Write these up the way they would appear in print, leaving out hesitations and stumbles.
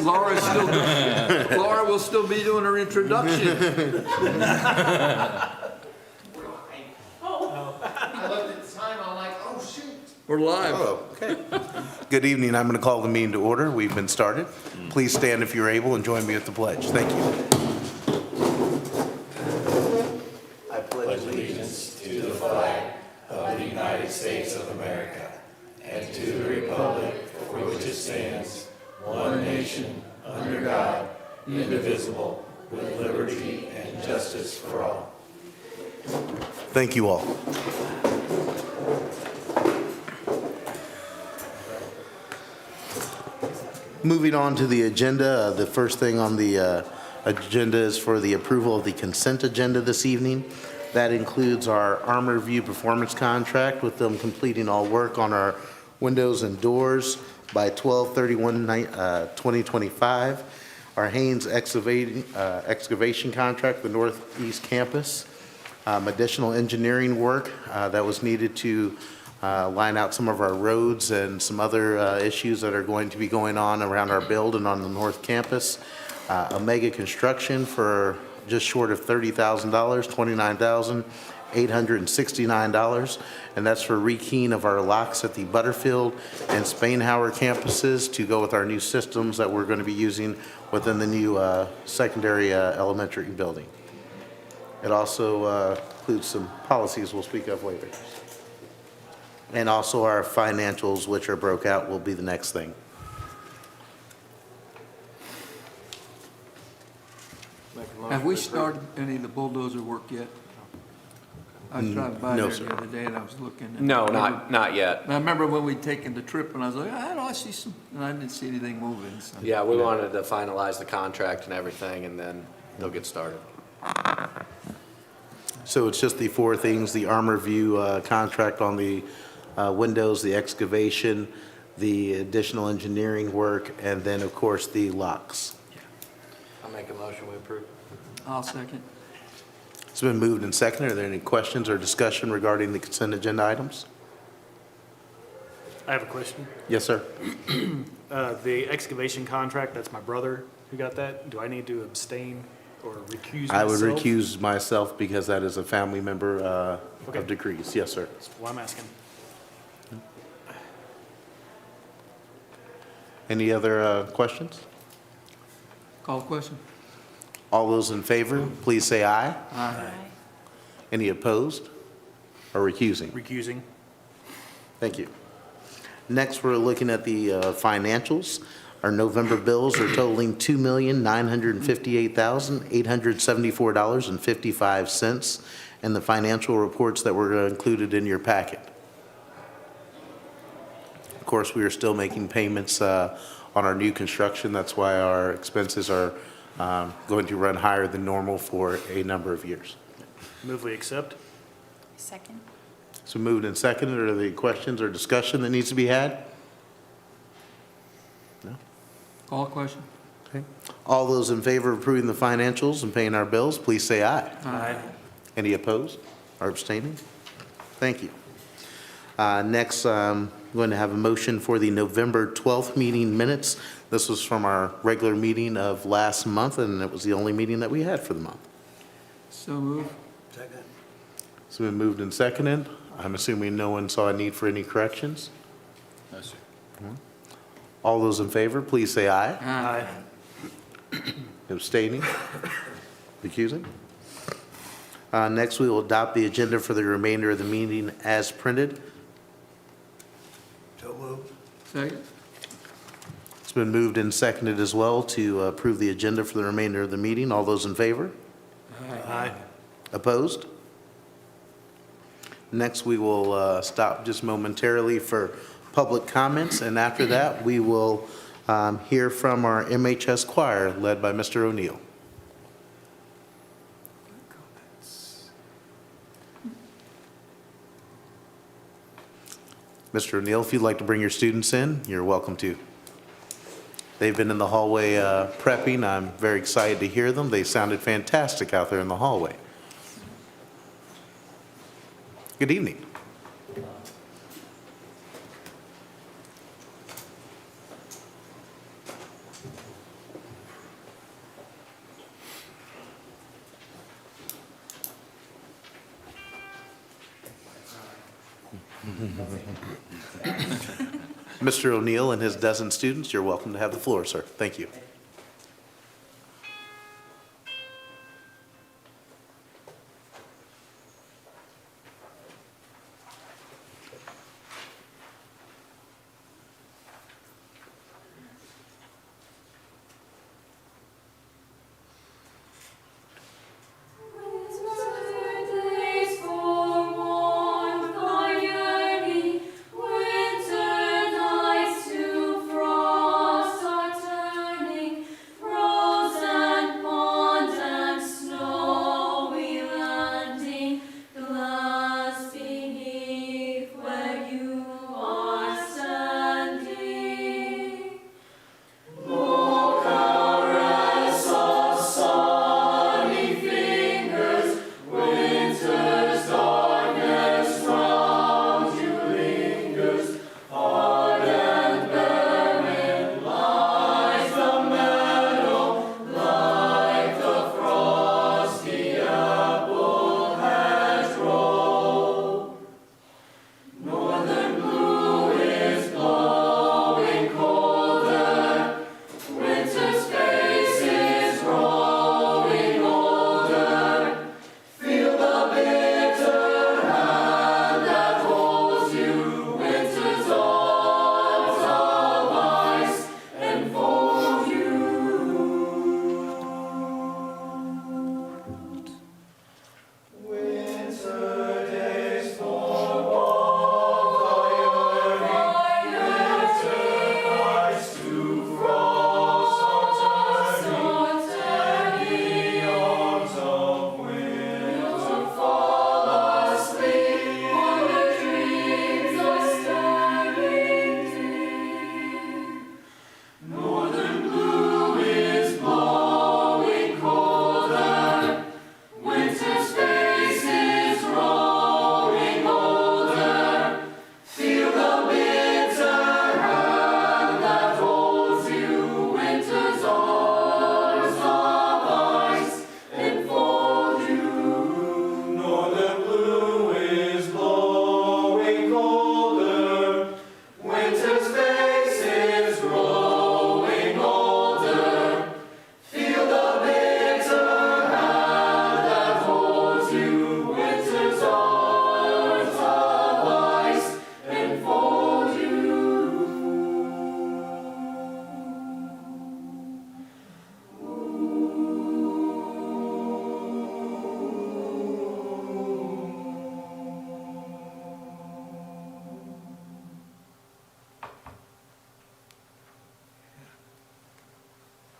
Laura will still be doing her introduction. I looked at the time, I'm like, oh, shoot. We're live. Oh, okay. Good evening. I'm going to call the meeting to order. We've been started. Please stand if you're able and join me at the pledge. Thank you. I pledge allegiance to the flag of the United States of America and to the republic for which it stands, one nation, under God, indivisible, with liberty and justice for all. Thank you all. Moving on to the agenda, the first thing on the agenda is for the approval of the consent agenda this evening. That includes our Armor View performance contract with them completing all work on our windows and doors by 12/31/2025. Our Haynes excavation contract, the Northeast Campus. Additional engineering work that was needed to line out some of our roads and some other issues that are going to be going on around our build and on the North Campus. Omega Construction for just short of $30,000, $29,869, and that's for rekeying of our locks at the Butterfield and Spainhauer campuses to go with our new systems that we're going to be using within the new secondary elementary building. It also includes some policies we'll speak of later. And also our financials, which are broke out, will be the next thing. Have we started any of the bulldozer work yet? I was driving by No, there sir. the other day and I was looking. and No, I remember- not yet. And I remember when we'd taken the trip and I was like, I don't know, I see some, and I didn't see anything moving, so. Yeah, we wanted to finalize the contract and everything, and then they'll get started. So it's just the four things: the Armor View contract on the windows, the excavation, the additional engineering work, and then, of course, the locks. I'll make a motion, we approve. I'll second. It's been moved and seconded. Are there any questions or discussion regarding the consent agenda items? I have a question. Yes, sir. The excavation contract, that's my brother who got that. Do I need to abstain or recuse myself? I would recuse myself because that is a family member Okay. of Decrees. Yes, sir. That's what I'm asking. Any other questions? Call the question. All those in favor, please say aye. Aye. Any opposed or recusing? Recusing. Thank you. Next, we're looking at the financials. Our November bills are totaling $2,958,874.55, and the financial reports that were included in your packet. Of course, we are still making payments on our new construction. That's why our expenses are going to run higher than normal for a number of years. Move we accept. Second. So moved and seconded. Are there any questions or discussion that needs to be had? No? Call the question. Okay. All those in favor of approving the financials and paying our bills, please say aye. Aye. Any opposed or abstaining? Thank you. Next, I'm going to have a motion for the November 12th meeting minutes. This was from our regular meeting of last month, and it was the only meeting that we had for the month. So move. It's been moved and seconded. I'm assuming no one saw a need for any corrections. No, sir. All those in favor, please say aye. Aye. Abstaining? Recusing? Next, we will adopt the agenda for the remainder of the meeting as printed. Second. It's been moved and seconded as well to approve the agenda for the remainder of the meeting. All those in favor? Aye. Opposed? Next, we will stop just momentarily for public comments, and after that, we will hear from our MHS choir led by Mr. O'Neill. Mr. O'Neill, if you'd like to bring your students in, you're welcome to. They've been in the hallway prepping. I'm very excited to hear them. They sounded fantastic out there in the hallway. Good evening. Mr. O'Neill and his dozen students, you're welcome to have the floor, sir. Thank you.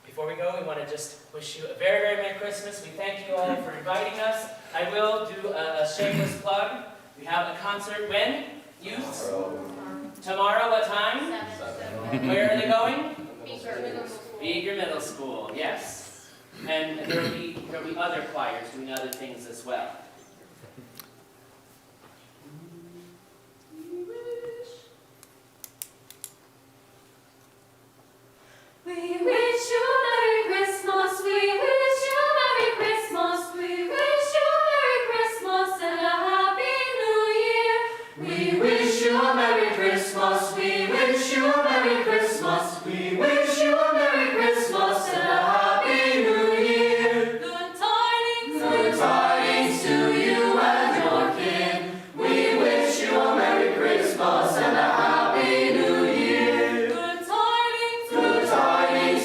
Before we go, we want to just wish you a very, very Merry Christmas. We thank you all for inviting us. I will do a shameless plug. We have a concert when? Youth? Tomorrow, what time? Where are they going? Beeger Middle School, yes. And there'll be other choirs doing other things as well. We wish you a Merry Christmas, we wish you a Merry Christmas, we wish you a Merry Christmas and a Happy New Year. We wish you a Merry Christmas, we wish you a Merry Christmas, we wish you a Merry Christmas and a Happy New Year. Good tidings to you and your kin. We wish you a Merry Christmas and a Happy New Year. Good tidings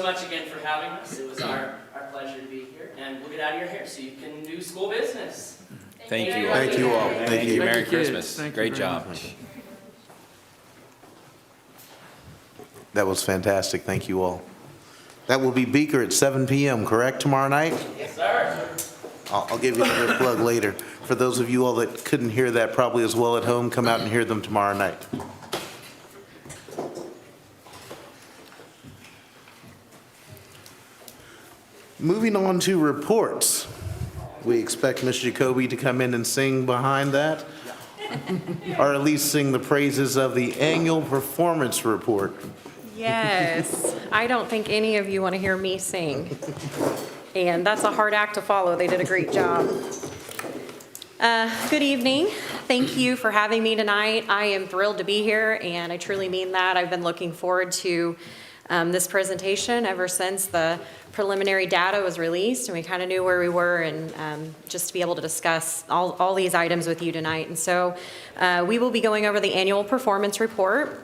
so much again for having us. It was our pleasure to be here, and we'll get out of your hair so you can do school business. Thank you. Thank you all. Thank you. Merry kids. Christmas. Thank you Great very job. much. That was fantastic. Thank you all. That will be Beaker at 7 p.m., correct, tomorrow night? Yes, sir. I'll give you another plug later. For those of you all that couldn't hear that probably as well at home, come out and hear them tomorrow night. Moving on to reports. We expect Ms. Jacoby to come in and sing behind that, or at least sing the praises of the annual performance report. Yes, I don't think any of you want to hear me sing. And that's a hard act to follow. They did a great job. Good evening. Thank you for having me tonight. I am thrilled to be here, and I truly mean that. I've been looking forward to this presentation ever since the preliminary data was released, and we kind of knew where we were, and just to be able to discuss all these items with you tonight. And so we will be going over the annual performance report.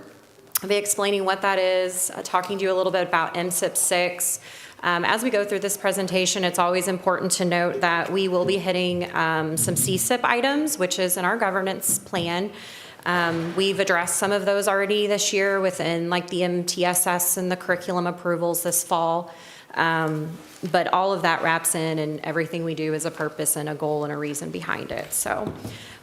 I'll be explaining what that is, talking to you a little bit about MSIP 6. As we go through this presentation, it's always important to note that we will be hitting some CSIP items, which is in our governance plan. We've addressed some of those already this year within like the MTSS and the curriculum approvals this fall. But all of that wraps in, and everything we do is a purpose and a goal and a reason behind it. So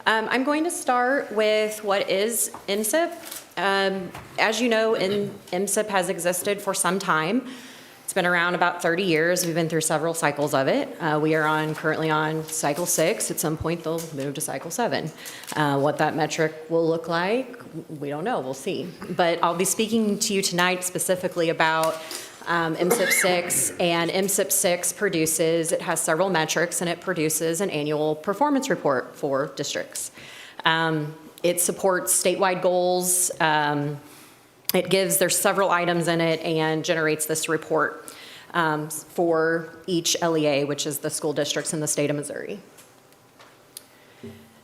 I'm going to start with what is MSIP. As you know, MSIP has existed for some time. It's been around about 30 years. We've been through several cycles of it. We are currently on cycle 6. At some point, they'll move to cycle 7. What that metric will look like, we don't know. We'll see. But I'll be speaking to you tonight specifically about MSIP 6, and MSIP 6 it has several metrics, and it produces an annual performance report for districts. It supports statewide goals. There's several items in it, and generates this report for each LEA, which is the school districts in the state of Missouri.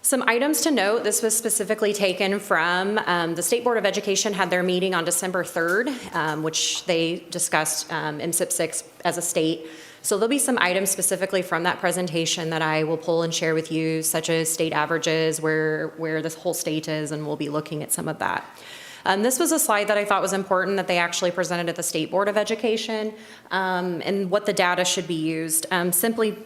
Some items to note, this was specifically taken from the State Board of Education had their meeting on December 3rd, which they discussed MSIP 6 as a state. So there'll be some items specifically from that presentation that I will pull and share with you, such as state averages, where this whole state is, and we'll be looking at some of that. This was a slide that I thought was important that they actually presented at the State Board of Education, and what the data should be used. Simply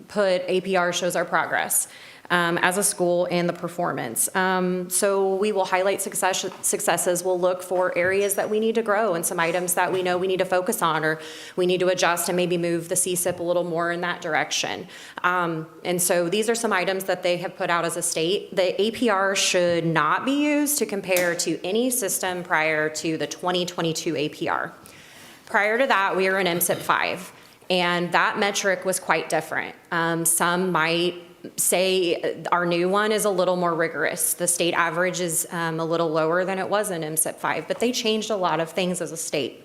put, APR shows our progress as a school and the performance. So we will highlight successes. We'll look for areas that we need to grow and some items that we know we need to focus on, or we need to adjust and maybe move the CSIP a little more in that direction. And so these are some items that they have put out as a state. The APR should not be used to compare to any system prior to the 2022 APR. Prior to that, we were in MSIP 5, and that metric was quite different. Some might say our new one is a little more rigorous. The state average is a little lower than it was in MSIP 5, but they changed a lot of things as a state.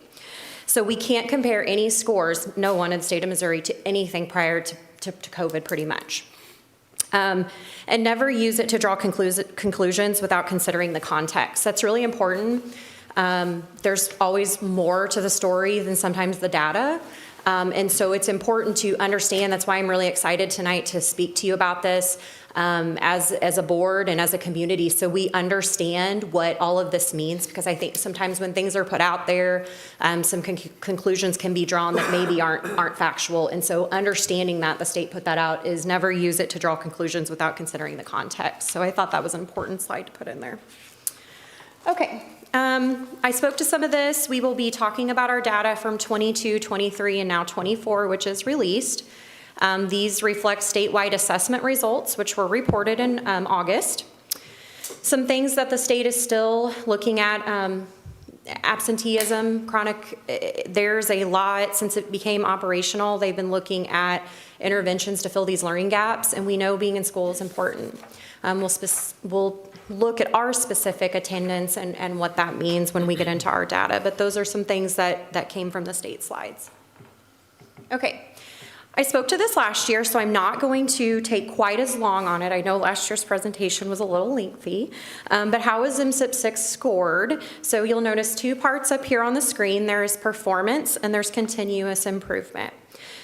So we can't compare any scores, no one in the state of Missouri, to anything prior to COVID pretty much. And never use it to draw conclusions without considering the context. That's really important. There's always more to the story than sometimes the data. And so it's important to understand. That's why I'm really excited tonight to speak to you about this as a board and as a community, so we understand what all of this means, because I think sometimes when things are put out there, some conclusions can be drawn that maybe aren't factual. And so understanding that the state put that out is never use it to draw conclusions without considering the context. So I thought that was an important slide to put in there. Okay. I spoke to some of this. We will be talking about our data from 22, 23, and now 24, which is released. These reflect statewide assessment results, which were reported in August. Some things that the state is still looking at, absenteeism, chronic, there's a lot, since it became operational, they've been looking at interventions to fill these learning gaps, and we know being in school is important. We'll look at our specific attendance and what that means when we get into our data, but those are some things that came from the state slides. Okay, I spoke to this last year, so I'm not going to take quite as long on it. I know last year's presentation was a little lengthy, but how is MSIP 6 scored? So you'll notice two parts up here on the screen. There's performance and there's continuous improvement.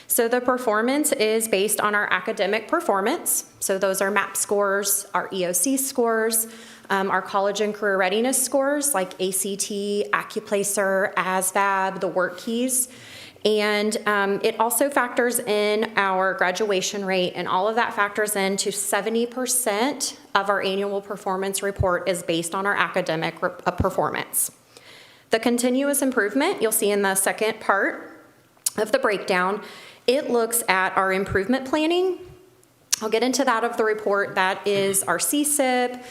So the performance is based on our academic performance. So those are MAP scores, our EOC scores, our college and career readiness scores like ACT, AccuPlacer, ASVAB, the work keys. And it also factors in our graduation rate, and all of that factors into 70% of our annual performance report is based on our academic performance. The continuous improvement, you'll see in the second part of the breakdown, it looks at our improvement planning. I'll get into that of the report. That is our CSIP,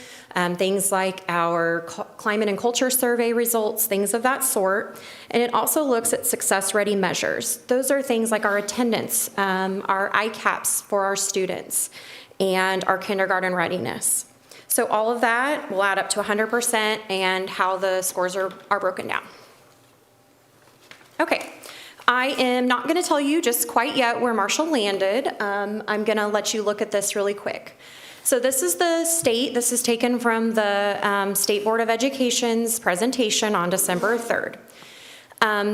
things like our climate and culture survey results, things of that sort. And it also looks at success-ready measures. Those are things like our attendance, our ICAPs for our students, and our kindergarten readiness. So all of that will add up to 100% and how the scores are broken down. Okay. I am not going to tell you just quite yet where Marshall landed. I'm going to let you look at this really quick. So this is the state. This is taken from the State Board of Education's presentation on December 3rd.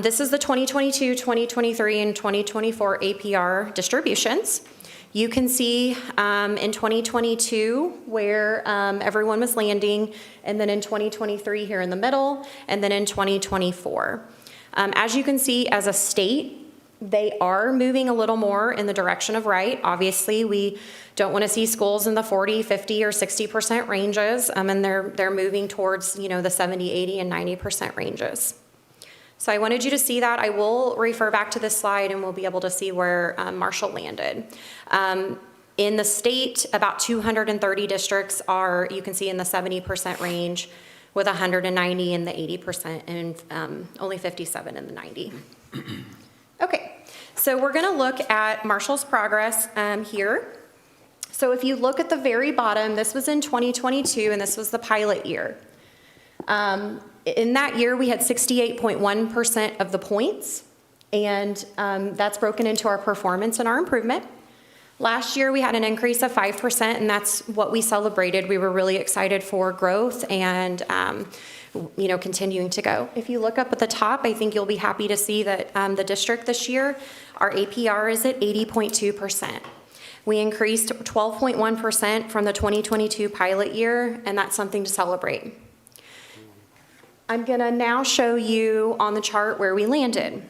This is the 2022, 2023, and 2024 APR distributions. You can see in 2022 where everyone was landing, and then in 2023 here in the middle, and then in 2024. As you can see, as a state, they are moving a little more in the direction of right. Obviously, we don't want to see schools in the 40, 50, or 60% ranges, and they're moving towards, you know, the 70, 80, and 90% ranges. So I wanted you to see that. I will refer back to this slide, and we'll be able to see where Marshall landed. In the state, about 230 districts are, you can see, in the 70% range, with 190 in the 80% and only 57 in the 90. Okay, so we're gonna look at Marshall's progress here. So if you look at the very bottom, this was in 2022 and this was the pilot year. In that year, we had 68.1% of the points, and that's broken into our performance and our improvement. Last year, we had an increase of 5%, and that's what we celebrated. We were really excited for growth and, you know, continuing to go. If you look up at the top, I think you'll be happy to see that the district this year, our APR is at 80.2%. We increased 12.1% from the 2022 pilot year, and that's something to celebrate. I'm gonna now show you on the chart where we landed.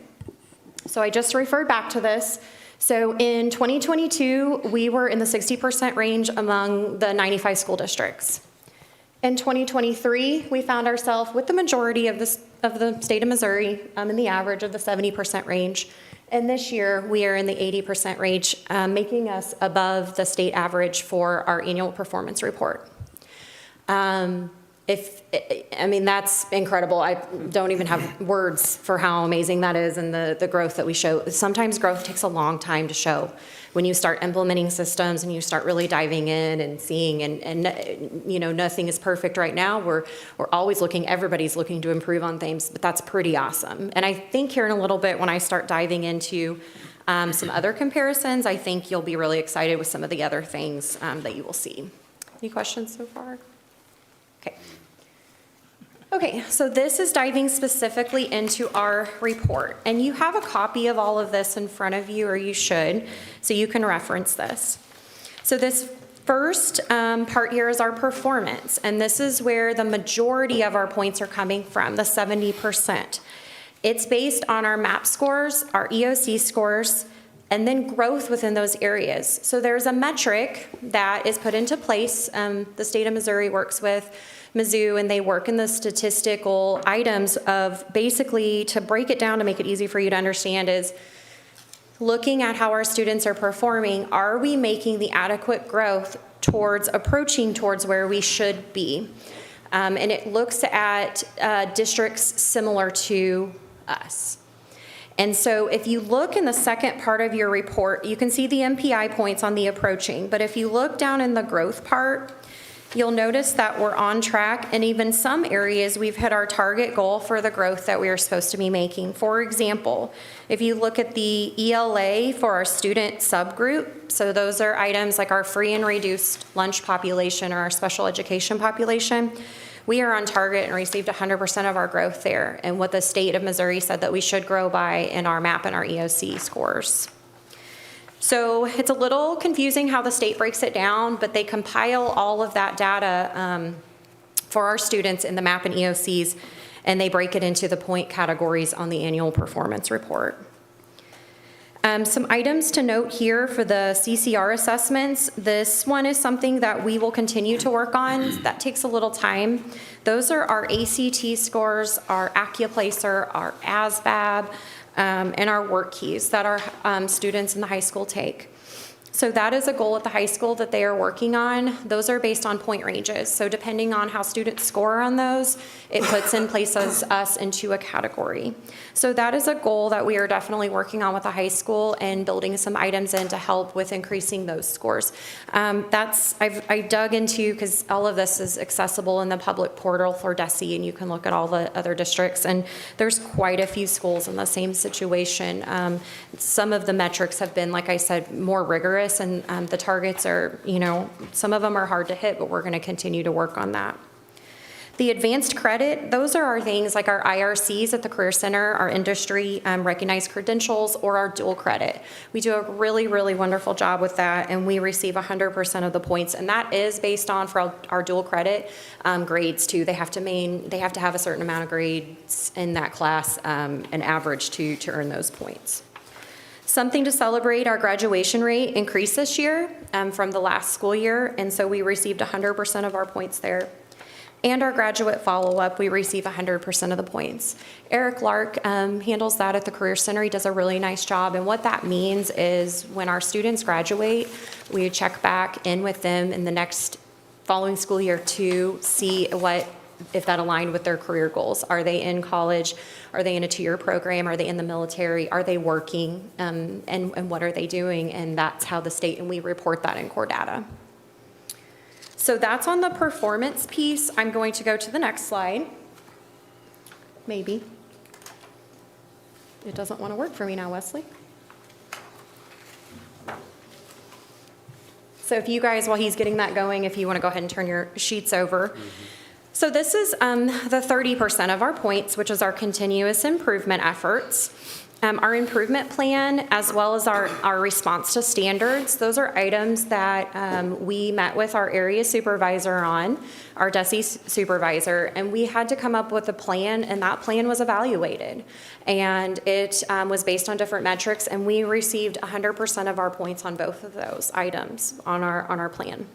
So I just referred back to this. So in 2022, we were in the 60% range among the 95 school districts. In 2023, we found ourselves with the majority of the state of Missouri in the average of the 70% range. And this year, we are in the 80% range, making us above the state average for our annual performance report. I mean, that's incredible. I don't even have words for how amazing that is and the growth that we show. Sometimes growth takes a long time to show. When you start implementing systems and you start really diving in and seeing, and you know, nothing is perfect right now. We're always looking, everybody's looking to improve on things, but that's pretty awesome. And I think here in a little bit, when I start diving into some other comparisons, I think you'll be really excited with some of the other things that you will see. Any questions so far? Okay. Okay, so this is diving specifically into our report, and you have a copy of all of this in front of you, or you should, so you can reference this. So this first part here is our performance, and this is where the majority of our points are coming from, the 70%. It's based on our MAP scores, our EOC scores, and then growth within those areas. So there's a metric that is put into place. The state of Missouri works with Mizzou, and they work in the statistical items of basically, to break it down to make it easy for you to understand, is looking at how our students are performing. Are we making the adequate growth towards approaching towards where we should be? And it looks at districts similar to us. And so if you look in the second part of your report, you can see the MPI points on the approaching. But if you look down in the growth part, You'll notice that we're on track, and even some areas, we've hit our target goal for the growth that we are supposed to be making. For example, if you look at the ELA for our student subgroup, so those are items like our free and reduced lunch population or our special education population, we are on target and received 100% of our growth there, and what the state of Missouri said that we should grow by in our MAP and our EOC scores. So it's a little confusing how the state breaks it down, but they compile all of that data for our students in the MAP and EOCs, and they break it into the point categories on the annual performance report. Some items to note here for the CCR assessments. This one is something that we will continue to work on. That takes a little time. Those are our ACT scores, our Accuplacer, our ASVAB, and our work keys that our students in the high school take. So that is a goal at the high school that they are working on. Those are based on point ranges. So depending on how students score on those, it puts and places us into a category. So that is a goal that we are definitely working on with the high school and building some items in to help with increasing those scores. I dug into, because all of this is accessible in the public portal for DESE, and you can look at all the other districts, and there's quite a few schools in the same situation. Some of the metrics have been, like I said, more rigorous, and the targets are, some of them are hard to hit, but we're going to continue to work on that. The advanced credit, those are our things like our IRCs at the Career Center, our industry recognized credentials, or our dual credit. We do a really, really wonderful job with that, and we receive 100% of the points, and that is based on, for our dual credit, grades too. They have to have a certain amount of grades in that class, an average to earn those points. Something to celebrate, our graduation rate increased this year from the last school year, and so we received 100% of our points there. And our graduate follow-up, we receive 100% of the points. Eric Lark handles that at the Career Center. He does a really nice job, and what that means is when our students graduate, we check back in with them in the next following school year to see if that aligned with their career goals. Are they in college? Are they in a 2-year program? Are they in the military? Are they working? And what are they doing? And that's how the state, and we report that in core data. So that's on the performance piece. I'm going to go to the next slide. Maybe. It doesn't want to work for me now, Wesley. So if you guys, while he's getting that going, if you want to go ahead and turn your sheets over. Mm-hmm. So this is the 30% of our points, which is our continuous improvement efforts. Our improvement plan, as well as our response to standards, those are items that we met with our area supervisor on, our DESE supervisor, and we had to come up with a plan, and that plan was evaluated. And it was based on different metrics, and we received 100% of our points on both of those items on our plan.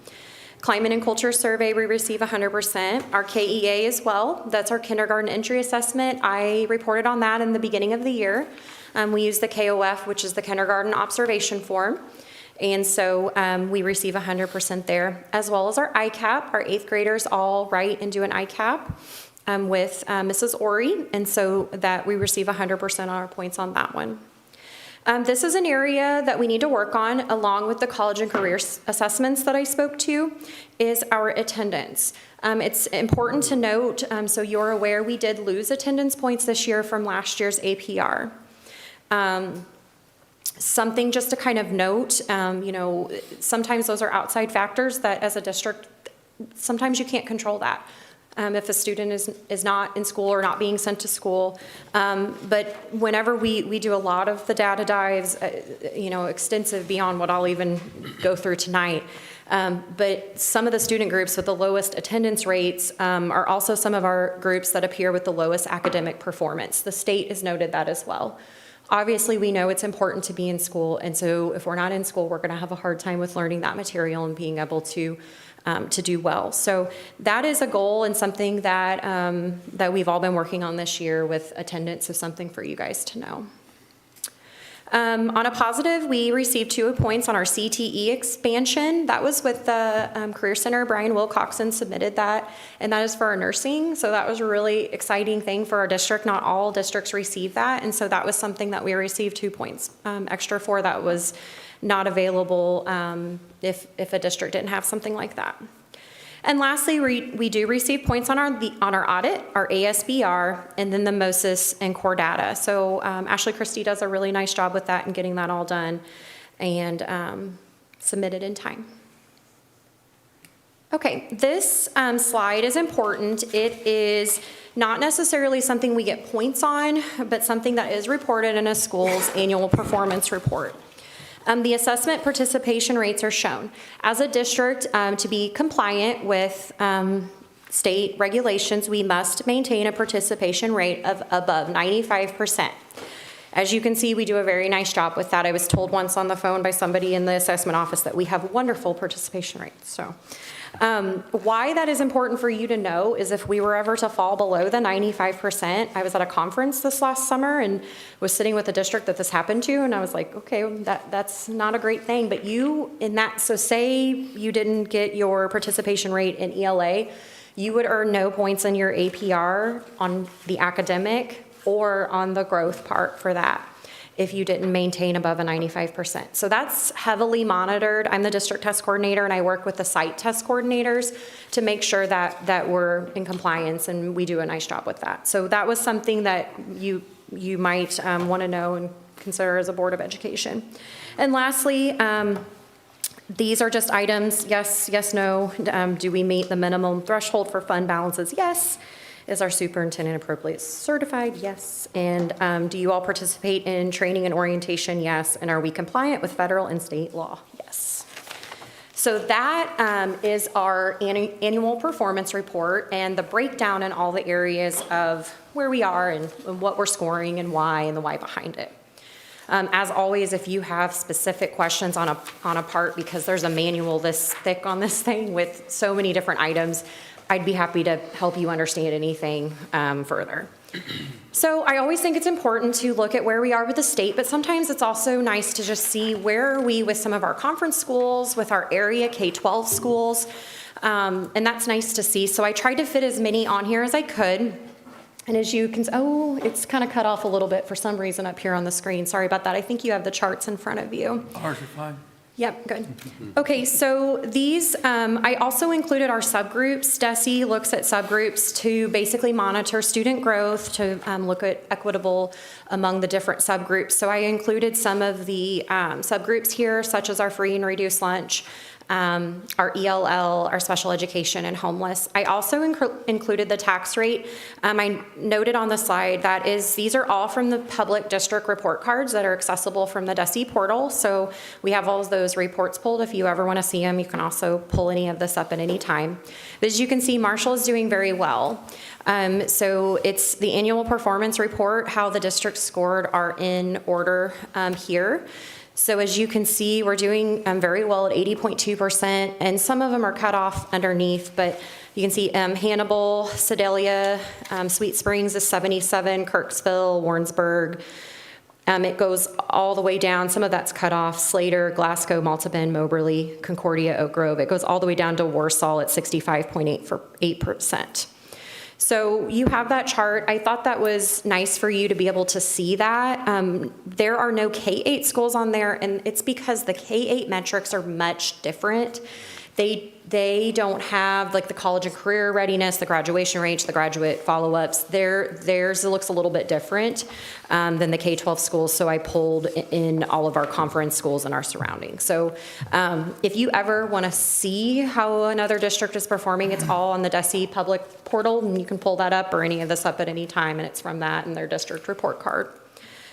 Climate and culture survey, we receive 100%. Our KEA as well, that's our kindergarten entry assessment. I reported on that in the beginning of the year. We use the KOF, which is the kindergarten observation form. And so we receive 100% there, as well as our ICAP. Our 8th graders all write and do an ICAP with Mrs. Ori. And so that we receive 100% on our points on that one. This is an area that we need to work on, along with the college and career assessments that I spoke to, is our attendance. It's important to note, so you're aware, we did lose attendance points this year from last year's APR. Something just to kind of note, sometimes those are outside factors that as a district, sometimes you can't control that. If a student is not in school or not being sent to school. But whenever we do a lot of the data dives, extensive beyond what I'll even go through tonight. But some of the student groups with the lowest attendance rates are also some of our groups that appear with the lowest academic performance. The state has noted that as well. Obviously, we know it's important to be in school, and so if we're not in school, we're going to have a hard time with learning that material and being able to do well. So that is a goal and something that that we've all been working on this year with attendance, is something for you guys to know. On a positive, we received 2 points on our CTE expansion. That was with the Career Center. Brian Wilcoxon submitted that, and that is for our nursing. So that was a really exciting thing for our district. Not all districts receive that, and so that was something that we received 2 points extra for. That was not available if a district didn't have something like that. And lastly, we do receive points on our audit, our ASBR, and then the MOSIS and core data. So Ashley Christie does a really nice job with that and getting that all done and submitted in time. Okay, this slide is important. It is not necessarily something we get points on, but something that is reported in a school's annual performance report. The assessment participation rates are shown. As a district, to be compliant with state regulations, we must maintain a participation rate of above 95%. As you can see, we do a very nice job with that. I was told once on the phone by somebody in the assessment office that we have wonderful participation rates. So, why that is important for you to know is if we were ever to fall below the 95%, I was at a conference this last summer and was sitting with a district that this happened to, and I was like, okay, that's not a great thing, but so say you didn't get your participation rate in ELA, you would earn no points in your APR on the academic or on the growth part for that if you didn't maintain above a 95%. So that's heavily monitored. I'm the district test coordinator and I work with the site test coordinators to make sure that we're in compliance, and we do a nice job with that. So that was something that you might want to know and consider as a Board of Education. And lastly, these are just items, yes, no. Do we meet the minimum threshold for fund balances? Yes. Is our superintendent appropriately certified? Yes. And do you all participate in training and orientation? Yes. And are we compliant with federal and state law? Yes. So that is our annual performance report and the breakdown in all the areas of where we are and what we're scoring and the why behind it. As always, if you have specific questions on a part, because there's a manual this thick on this thing with so many different items, I'd be happy to help you understand anything further. So I always think it's important to look at where we are with the state, but sometimes it's also nice to just see where are we with some of our conference schools, with our area K-12 schools, and that's nice to see. So I tried to fit as many on here as I could. And as you can, it's kind of cut off a little bit for some reason up here on the screen. Sorry about that. I think you have the charts in front of you. Ours are fine. Yep, good. Okay, so these, I also included our subgroups. DESE looks at subgroups to basically monitor student growth, to look at equitable among the different subgroups. So I included some of the subgroups here, such as our free and reduced lunch, our ELL, our special education, and homeless. I also included the tax rate. I noted on the slide that these are all from the public district report cards that are accessible from the DESE portal. So we have all of those reports pulled. If you ever want to see them, you can also pull any of this up at any time. But as you can see, Marshall is doing very well. So it's the annual performance report. How the district scored are in order here. So as you can see, we're doing very well at 80.2%, and some of them are cut off underneath, but you can see Hannibal, Sedalia, Sweet Springs is 77, Kirksville, Warrensburg. It goes all the way down. Some of that's cut off. Slater, Glasgow, Malta Bend, Moberly, Concordia, Oak Grove. It goes all the way down to Warsaw at 65.8%. So you have that chart. I thought that was nice for you to be able to see that. There are no K-8 schools on there, and it's because the K-8 metrics are much different. They don't have like the college and career readiness, the graduation rates, the graduate follow-ups. Theirs looks a little bit different than the K-12 schools, so I pulled in all of our conference schools and our surroundings. So if you ever want to see how another district is performing, it's all on the DESE public portal, and you can pull that up or any of this up at any time, and it's from that and their district report card.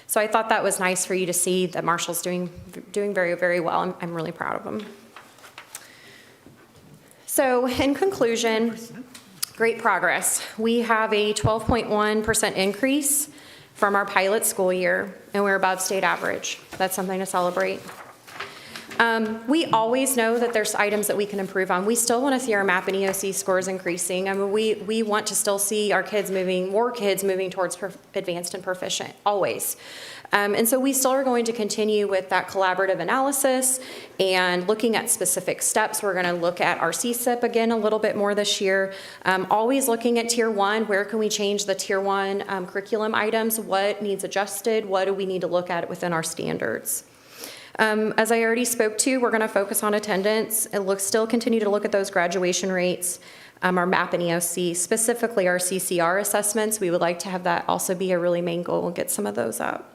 So I thought that was nice for you to see that Marshall's doing very, very well. I'm really proud of them. So in conclusion, great progress. We have a 12.1% increase from our pilot school year, and we're above state average. That's something to celebrate. We always know that there's items that we can improve on. We still want to see our MAP and EOC scores increasing. I mean, we want to still see our more kids moving towards advanced and proficient, always. And so we still are going to continue with that collaborative analysis and looking at specific steps. We're going to look at our CSIP again a little bit more this year. Always looking at Tier 1, where can we change the Tier 1 curriculum items? What needs adjusted? What do we need to look at within our standards? As I already spoke to, we're going to focus on attendance and still continue to look at those graduation rates, our MAP and EOC, specifically our CCR assessments. We would like to have that also be a really main goal and get some of those up.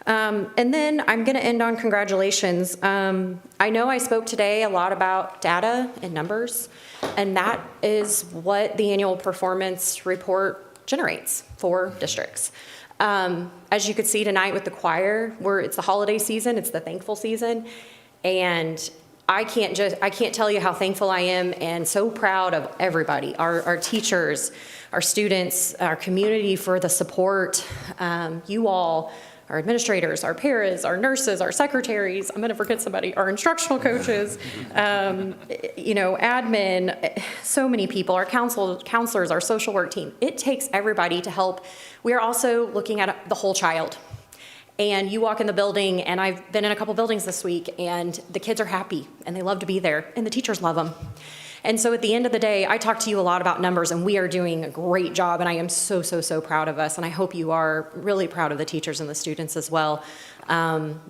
And then I'm going to end on congratulations. I know I spoke today a lot about data and numbers, and that is what the annual performance report generates for districts. As you could see tonight with the choir, it's the holiday season, it's the thankful season, and I can't tell you how thankful I am and so proud of everybody, our teachers, our students, our community for the support, you all, our administrators, our paras, our nurses, our secretaries, I'm gonna forget somebody, our instructional coaches, admin, so many people, our counselors, our social work team. It takes everybody to help. We are also looking at the whole child. And you walk in the building, and I've been in a couple buildings this week, and the kids are happy, and they love to be there, and the teachers love them. And so at the end of the day, I talk to you a lot about numbers, and we are doing a great job, and I am so, so, so proud of us, and I hope you are really proud of the teachers and the students as well,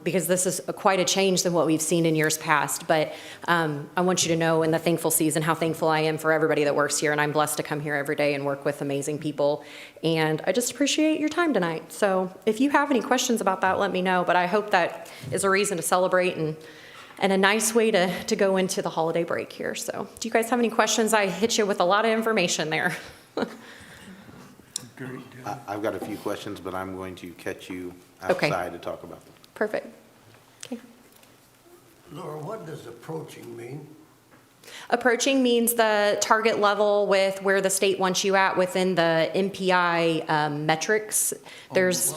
because this is quite a change than what we've seen in years past. But I want you to know in the thankful season how thankful I am for everybody that works here, and I'm blessed to come here every day and work with amazing people, and I just appreciate your time tonight. So if you have any questions about that, let me know, but I hope that is a reason to celebrate and a nice way to go into the holiday break here. So do you guys have any questions? I hit you with a lot of information there. I've got a few questions, but I'm going to catch you Okay. outside to talk about them. Perfect. Okay. Laura, what does approaching mean? Approaching means the target level with where the state wants you at within the MPI metrics. There's,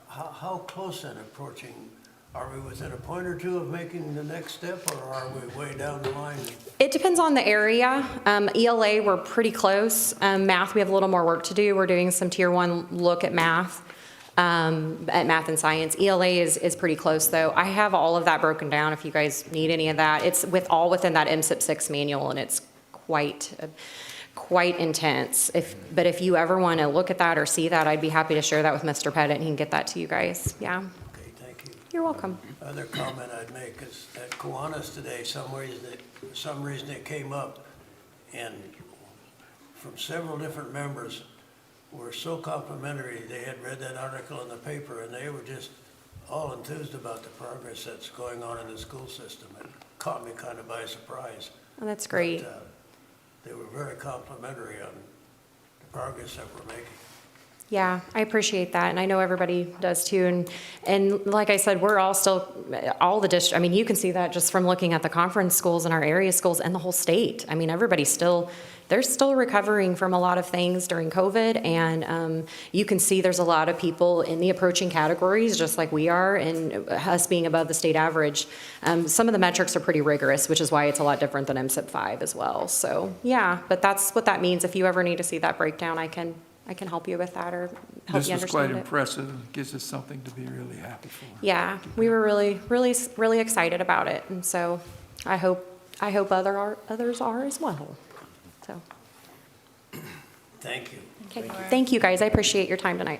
How close in approaching? Are we within a point or two of making the next step, or are we way down the line? it depends on the area. ELA, we're pretty close. Math, we have a little more work to do. We're doing some tier 1 look at math and science. ELA is pretty close though. I have all of that broken down if you guys need any of that. It's all within that MSIP 6 manual, and it's quite intense. But if you ever want to look at that or see that, I'd be happy to share that with Mr. Pettit, and he can get that to you guys. Yeah. Okay, thank you. You're welcome. Other comment I'd make is at Kiwanis today, some reason it came up, and from several different members were so complimentary. They had read that article in the paper, and they were just all enthused about the progress that's going on in the school system. It caught me kind of by surprise. Oh, that's great. But, they were very complimentary on the progress that we're making. Yeah, I appreciate that, and I know everybody does too. And like I said, we're all still, all the district, I mean, you can see that just from looking at the conference schools and our area schools and the whole state. I mean, everybody's still, they're still recovering from a lot of things during COVID, and you can see there's a lot of people in the approaching categories, just like we are, and us being above the state average. Some of the metrics are pretty rigorous, which is why it's a lot different than MSIP 5 as well. So yeah, but that's what that means. If you ever need to see that breakdown, I can help you with that or help This you was quite understand it. impressive, and gives us something to be really happy for. Yeah, we were really, really, really excited about it, and so I hope others are as well. So, Thank you. okay, thank you guys. I appreciate your time tonight.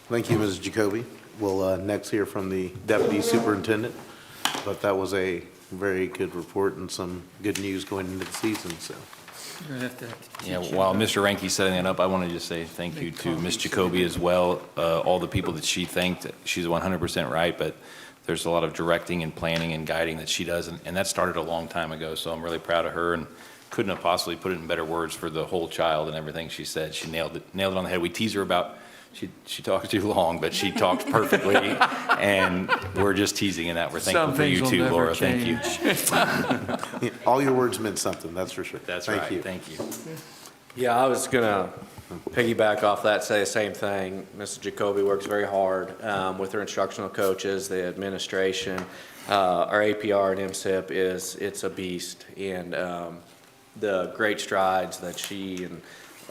Thank you, Mrs. Jacoby. We'll next hear from the Deputy Superintendent, but that was a very good report and some good news going into the season, so. You're gonna have to Yeah, teach you while about- Mr. Ranky's setting that up, I want to just say thank you to Ms. Jacoby as well. All the people that she thanked, she's 100% right, but there's a lot of directing and planning and guiding that she does, and that started a long time ago, so I'm really proud of her, and couldn't have possibly put it in better words for the whole child and everything she said. She nailed it on the head. We tease her about, she talks too long, but she talks perfectly, and we're just teasing in that. We're thankful Some for you things will too, never Laura. Thank you. Yeah, all your words meant something, that's for sure. That's Thank right. you. Thank you. Yeah, I was gonna piggyback off that, say the same thing. Mrs. Jacoby works very hard with her instructional coaches, the administration. Our APR and MSIP it's a beast, and the great strides that she and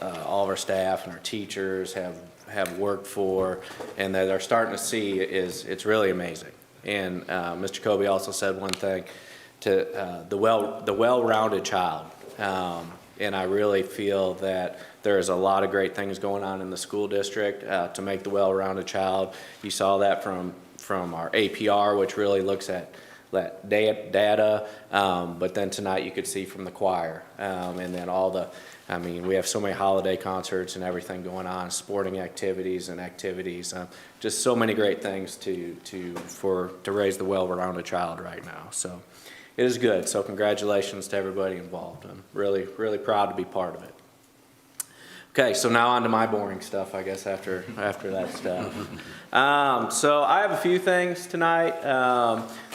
all of our staff and our teachers have worked for, and that are starting to see it's really amazing. And Ms. Jacoby also said one thing to the well-rounded child. And I really feel that There's a lot of great things going on in the school district to make the well-rounded child. You saw that from our APR, which really looks at data, but then tonight you could see from the choir, and then we have so many holiday concerts and everything going on, sporting activities, just so many great things to raise the well-rounded child right now. So it is good. So congratulations to everybody involved. I'm really, really proud to be part of it. Okay, so now on to my boring stuff, I guess, after that stuff. So I have a few things tonight.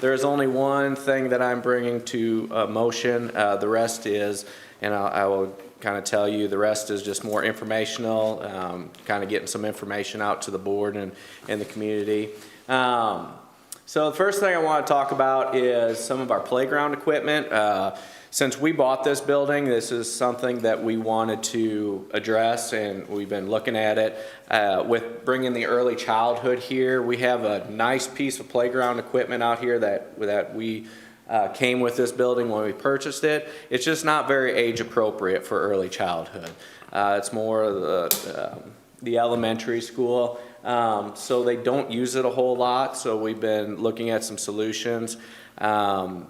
There's only one thing that I'm bringing to motion. The rest is, and I will kind of tell you, the rest is just more informational, kind of getting some information out to the board and the community. So the first thing I want to talk about is some of our playground equipment. Since we bought this building, this is something that we wanted to address, and we've been looking at it. With bringing the early childhood here, we have a nice piece of playground equipment out here that we came with this building when we purchased it. It's just not very age appropriate for early childhood. It's more the elementary school, so they don't use it a whole lot, so we've been looking at some solutions.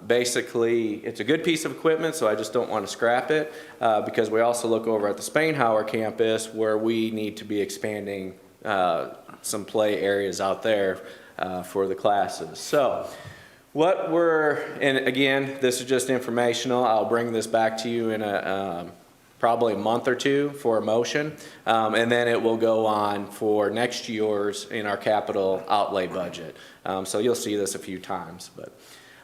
Basically, it's a good piece of equipment, so I just don't want to scrap it, because we also look over at the Spainhauer campus where we need to be expanding some play areas out there for the classes. So and again, this is just informational. I'll bring this back to you in probably a month or two for a motion, and then it will go on for next year's in our capital outlay budget. So you'll see this a few times.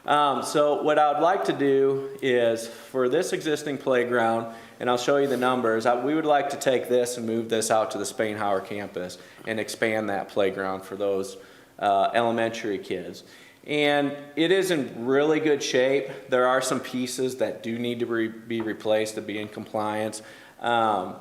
So what I would like to do is, for this existing playground, and I'll show you the numbers, we would like to take this and move this out to the Spainhauer campus and expand that playground for those elementary kids. And it is in really good shape. There are some pieces that do need to be replaced to be in compliance. So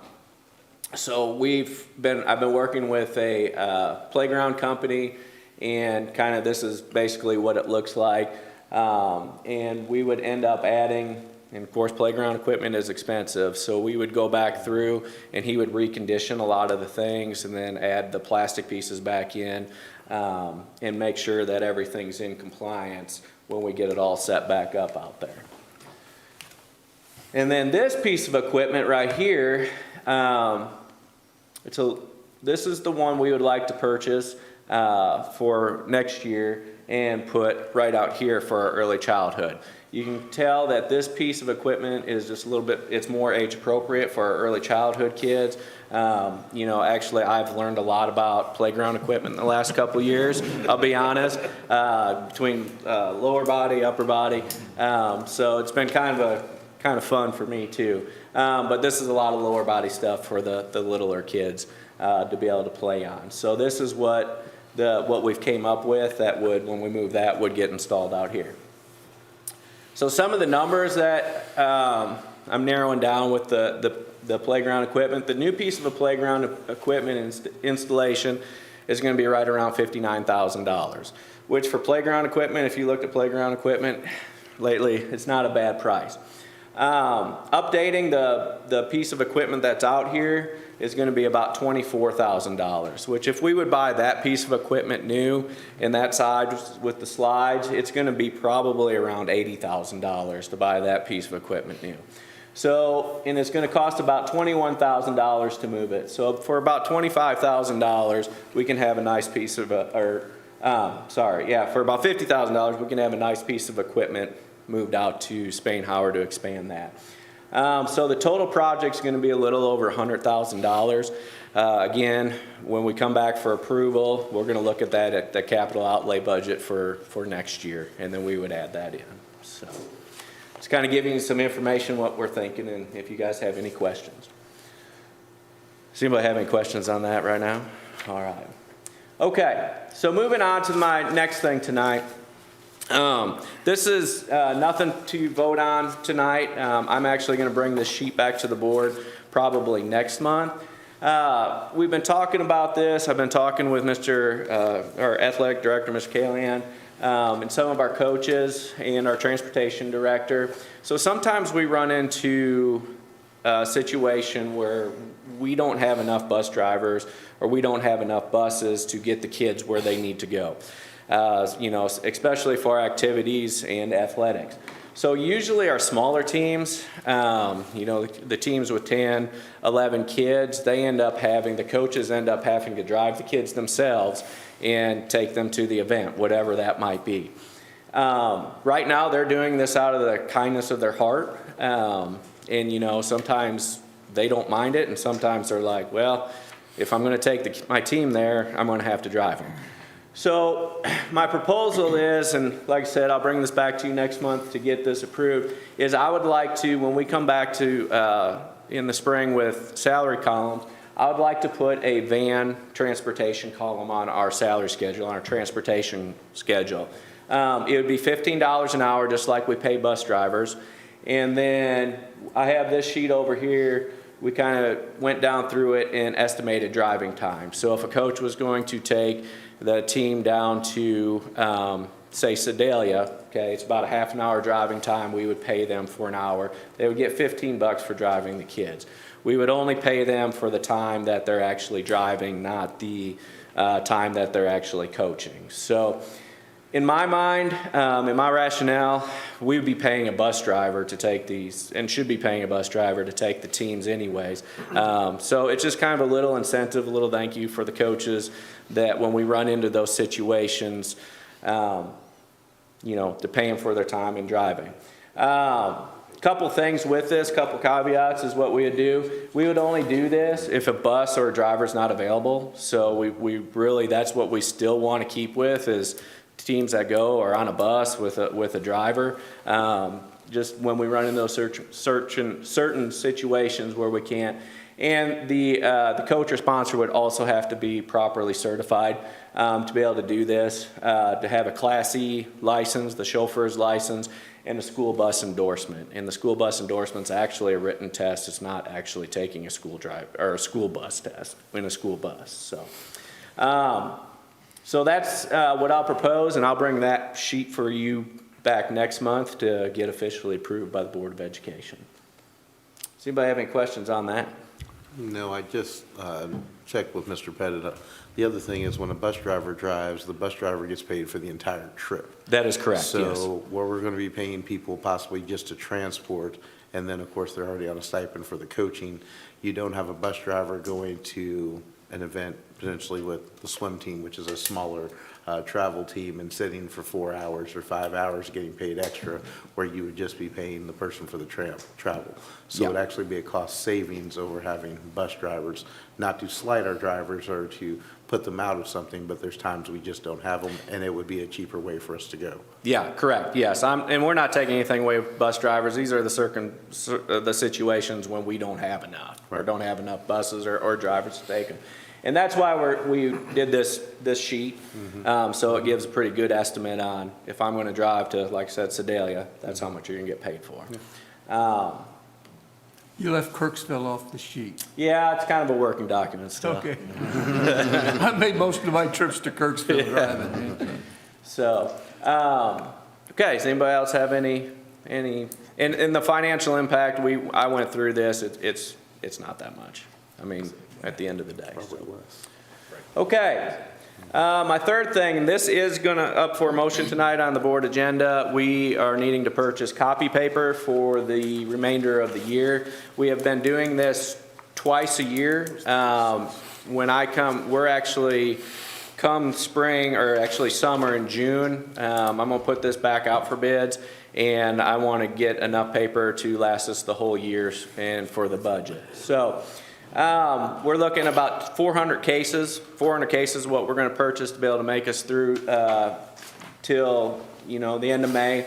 I've been working with a playground company, and kind of this is basically what it looks like. And we would end up adding, and of course playground equipment is expensive, so we would go back through and he would recondition a lot of the things and then add the plastic pieces back in, and make sure that everything's in compliance when we get it all set back up out there. And then this piece of equipment right here, this is the one we would like to purchase for next year and put right out here for our early childhood. You can tell that this piece of equipment is just a little bit, it's more age appropriate for our early childhood kids. Actually I've learned a lot about playground equipment in the last couple of years, I'll be honest, between lower body, upper body. So it's been kind of fun for me too. But this is a lot of lower body stuff for the littler kids to be able to play on. So this is what we've came up with that would, when we move that, would get installed out here. So some of the numbers that I'm narrowing down with the playground equipment. The new piece of a playground equipment installation is going to be right around $59,000, which for playground equipment, if you looked at playground equipment lately, it's not a bad price. Updating the piece of equipment that's out here is going to be about $24,000, which if we would buy that piece of equipment new and that side with the slides, it's going to be probably around $80,000 to buy that piece of equipment new. So, and it's going to cost about $21,000 to move it. So for about $25,000, we can have a nice piece of, for about $50,000, we can have a nice piece of equipment moved out to Spainhauer to expand that. So the total project's going to be a little over $100,000. Again, when we come back for approval, we're going to look at that at the capital outlay budget for next year, and then we would add that in. So just kind of giving you some information what we're thinking, and if you guys have any questions. Does anybody have any questions on that right now? All right. Okay, so moving on to my next thing tonight. This is nothing to vote on tonight. I'm actually going to bring this sheet back to the board probably next month. We've been talking about this. I've been talking with our athletic director, Ms. Kalian, and some of our coaches and our transportation director. So sometimes we run into a situation where we don't have enough bus drivers or we don't have enough buses to get the kids where they need to go, you know, especially for activities and athletics. So usually our smaller teams, you know, the teams with 10, 11 kids, the coaches end up having to drive the kids themselves and take them to the event, whatever that might be. Right now, they're doing this out of the kindness of their heart. And, you know, sometimes they don't mind it, and sometimes they're like, well, if I'm going to take my team there, I'm going to have to drive them. So my proposal is, and like I said, I'll bring this back to you next month to get this approved, is I would like to, when we come back to in the spring with salary columns, I would like to put a van transportation column on our salary schedule, on our transportation schedule. It would be $15 an hour, just like we pay bus drivers. And then I have this sheet over here. We kind of went down through it and estimated driving time. So if a coach was going to take the team down to, say, Sedalia, okay, it's about a half an hour driving time. We would pay them for an hour. They would get $15 for driving the kids. We would only pay them for the time that they're actually driving, not the time that they're actually coaching. So in my mind, in my rationale, we would be paying a bus driver to take these, and should be paying a bus driver to take the teams anyways. So it's just kind of a little incentive, a little thank you for the coaches that when we run into those situations, you know, to pay them for their time in driving. Couple things with this, couple caveats is what we would do. We would only do this if a bus or a driver's not available. So we really, that's what we still want to keep with, is teams that go are on a bus with a driver. Just when we run in those certain situations where we can't. And the coach or sponsor would also have to be properly certified to be able to do this, to have a Class E license, the chauffeur's license, and a school bus endorsement. And the school bus endorsement's actually a written test. It's not actually taking a school drive or a school bus test in a school bus. So that's what I'll propose, and I'll bring that sheet for you back next month to get officially approved by the Board of Education. Does anybody have any questions on that? No, I just checked with Mr. Pettit. The other thing is when a bus driver drives, the bus driver gets paid for the entire trip. That is correct, yes. So where we're going to be paying people possibly just to transport, and then of course they're already on a stipend for the coaching, you don't have a bus driver going to an event potentially with the swim team, which is a smaller travel team, and sitting for 4 hours or 5 hours getting paid extra, where you would just be paying the person for the travel. So Yeah. it'd actually be a cost savings over having bus drivers, not to slight our drivers or to put them out of something, but there's times we just don't have them, and it would be a cheaper way for us to go. Yeah, correct, yes. And we're not taking anything away with bus drivers. These are the situations when we don't have enough, or don't have enough buses or drivers to take them. And that's why we did this sheet, so it gives a pretty good estimate on if I'm going to drive to, like I said, Sedalia, that's how much you're going to get paid for. You left Kirksville off the sheet. Yeah, it's kind of a working document still. Okay. I made most of my trips to Kirksville driving. So, okay, does anybody else have any, and the financial impact, I went through this, it's not that much. I mean, at the end of the day. So. Okay. My third thing, and this is up for motion tonight on the board agenda. We are needing to purchase copy paper for the remainder of the year. We have been doing this twice a year. When we're actually come spring, or actually summer in June, I'm gonna put this back out for bids, and I want to get enough paper to last us the whole year and for the budget. So. We're looking about 400 cases. 400 cases is what we're going to purchase to be able to make us through till the end of May.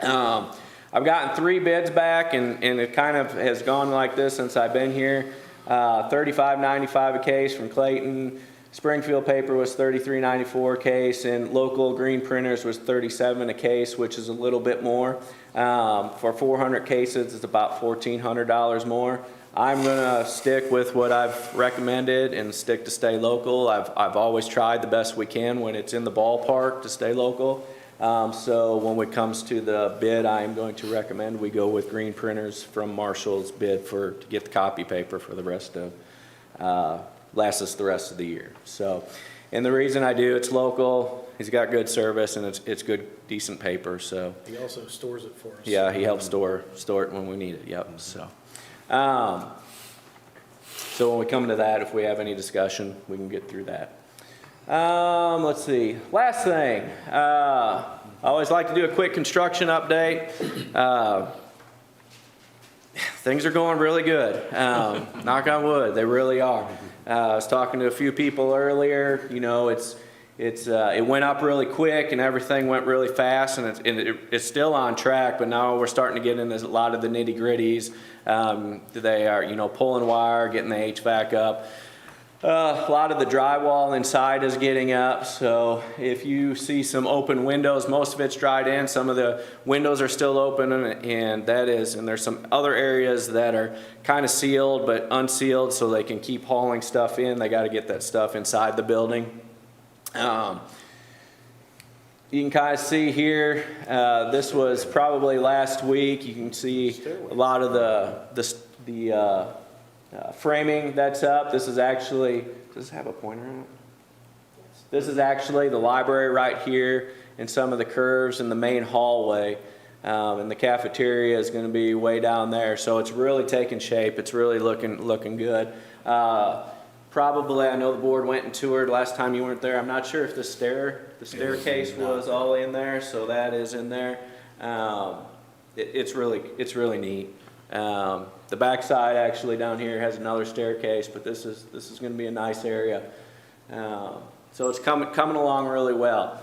I've gotten 3 bids back, and it kind of has gone like this since I've been here. $35.95 a case from Clayton. Springfield paper was $33.94 a case, and local green printers was $37 a case, which is a little bit more. For 400 cases, it's about $1,400 more. I'm gonna stick with what I've recommended and stick to stay local. I've always tried the best we can when it's in the ballpark to stay local. So when it comes to the bid, I am going to recommend we go with Green Printers from Marshall's bid to get the copy paper for the rest of, lasts us the rest of the year. So, and the reason I do, it's local, he's got good service, and it's good, decent paper, so. He also stores it for us. Yeah, he helps store it when we need it, yep, so. So when we come to that, if we have any discussion, we can get through that. Let's see, last thing, I always like to do a quick construction update. Things are going really good, knock on wood, they really are. I was talking to a few people earlier, you know, it went up really quick and everything went really fast, and it's still on track, but now we're starting to get into a lot of the nitty gritties. They are, you know, pulling wire, getting the HVAC up. A lot of the drywall inside is getting up, so if you see some open windows, most of it's dried in. Some of the windows are still open, and there's some other areas that are kind of sealed but unsealed, so they can keep hauling stuff in. They got to get that stuff inside the building. You can kind of see here, this was probably last week. You can see a lot of the framing that's up. This is actually, does this have a pointer on it? This is actually the library right here, and some of the curves in the main hallway. And the cafeteria is going to be way down there. So it's really taking shape. It's really looking good. Probably, I know the board went and toured last time you weren't there. I'm not sure if the staircase was all in there, so that is in there. It's really neat. The backside actually down here has another staircase, but this is going to be a nice area. So it's coming along really well.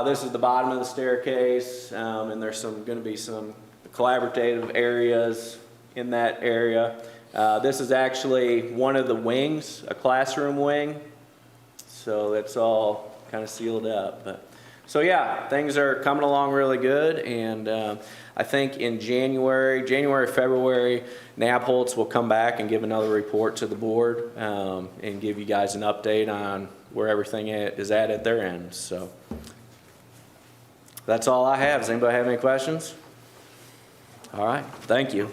This is the bottom of the staircase, and there's going to be some collaborative areas in that area. This is actually one of the wings, a classroom wing. So that's all kind of sealed up. So yeah, things are coming along really good, and I think in January, February, Nabholz will come back and give another report to the board and give you guys an update on where everything is at their end. So that's all I have. Does anybody have any questions? All right, thank you.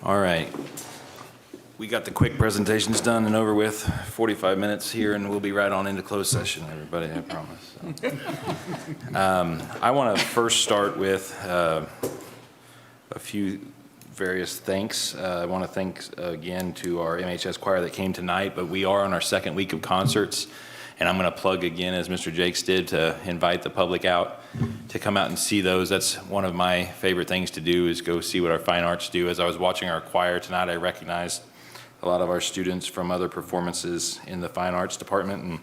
All right. We got the quick presentations done and over with, 45 minutes here, and we'll be right on into closed session, everybody, I promise. I want to first start with a few various thanks. I want to thank again to our MHS choir that came tonight, but we are on our second week of concerts, and I'm going to plug again, as Mr. Jakes did, to invite the public out to come out and see those. That's one of my favorite things to do, is go see what our fine arts do. As I was watching our choir tonight, I recognized a lot of our students from other performances in the fine arts department, and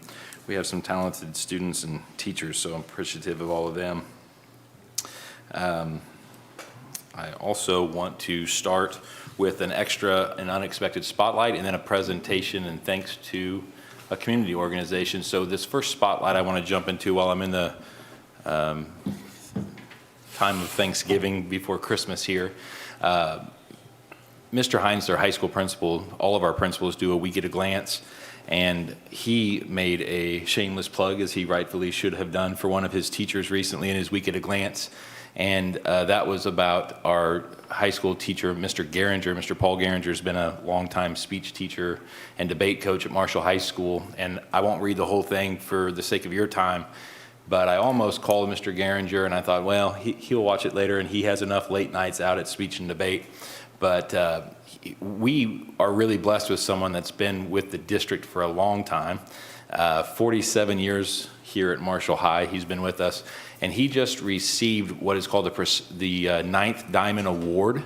we have some talented students and teachers, so I'm appreciative of all of them. I also want to start with an extra and unexpected spotlight, and then a presentation and thanks to a community organization. So this first spotlight I want to jump into while I'm in the time of Thanksgiving before Christmas here. Mr. Hines, their high school principal, all of our principals do a week at a glance, and he made a shameless plug, as he rightfully should have done, for one of his teachers recently in his week at a glance. And that was about our high school teacher, Mr. Garinger. Mr. Paul Garinger has been a longtime speech teacher and debate coach at Marshall High School. And I won't read the whole thing for the sake of your time, but I almost called Mr. Garinger, and I thought, well, he'll watch it later, and he has enough late nights out at speech and debate. But we are really blessed with someone that's been with the district for a long time, 47 years here at Marshall High. He's been with us, and he just received what is called the Ninth Diamond Award.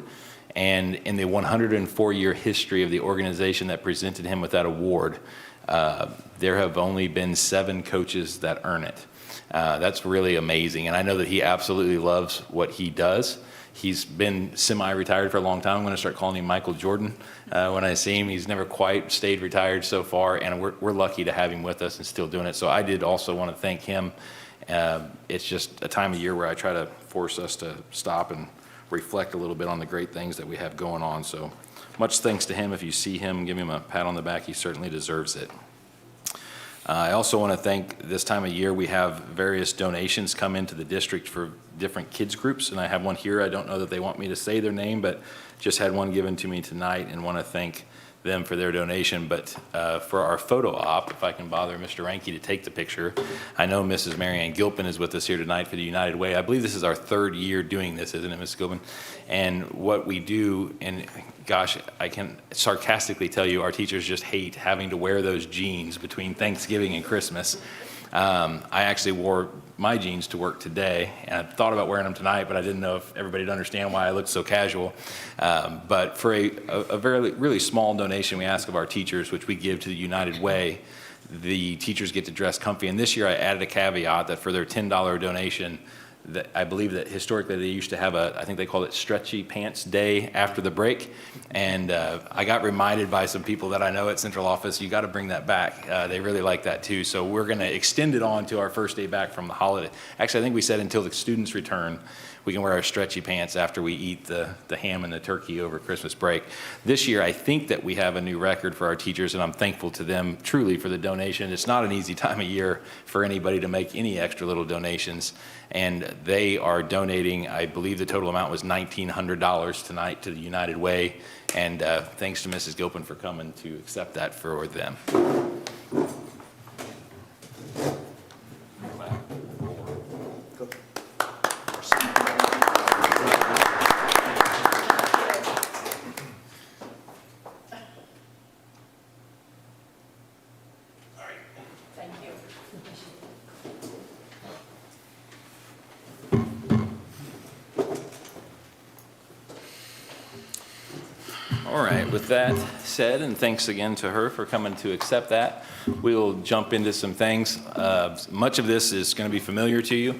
And in the 104-year history of the organization that presented him with that award, there have only been 7 coaches that earn it. That's really amazing, and I know that he absolutely loves what he does. He's been semi-retired for a long time. I'm going to start calling him Michael Jordan when I see him. He's never quite stayed retired so far, and we're lucky to have him with us and still doing it. So I did also want to thank him It's just a time of year where I try to force us to stop and reflect a little bit on the great things that we have going on. So much thanks to him. If you see him, give him a pat on the back. He certainly deserves it. I also want to thank, this time of year, we have various donations come into the district for different kids groups, and I have one here. I don't know that they want me to say their name, but just had one given to me tonight and want to thank them for their donation. But for our photo op, if I can bother Mr. Ranke to take the picture, I know Mrs. Marianne Gilpin is with us here tonight for the United Way. I believe this is our 3rd year doing this, isn't it, Mrs. Gilpin? And what we do, and gosh, I can sarcastically tell you, our teachers just hate having to wear those jeans between Thanksgiving and Christmas. I actually wore my jeans to work today, and I thought about wearing them tonight, but I didn't know if everybody would understand why I looked so casual. But for a very, really small donation we ask of our teachers, which we give to the United Way, the teachers get to dress comfy. And this year I added a caveat that for their $10 donation, that I believe that historically they used to have I think they called it Stretchy Pants Day after the break. And I got reminded by some people that I know at central office, you got to bring that back. They really like that too. So we're going to extend it on to our first day back from the holiday. Actually, I think we said until the students return, we can wear our stretchy pants after we eat the ham and the turkey over Christmas break. This year, I think that we have a new record for our teachers, and I'm thankful to them truly for the donation. It's not an easy time of year for anybody to make any extra little donations, and they are donating, I believe the total amount was $1,900 tonight to the United Way, and thanks to Mrs. Gilpin for coming to accept that for them. All right, with that said, and thanks again to her for coming to accept that, we'll jump into some things. Much of this is going to be familiar to you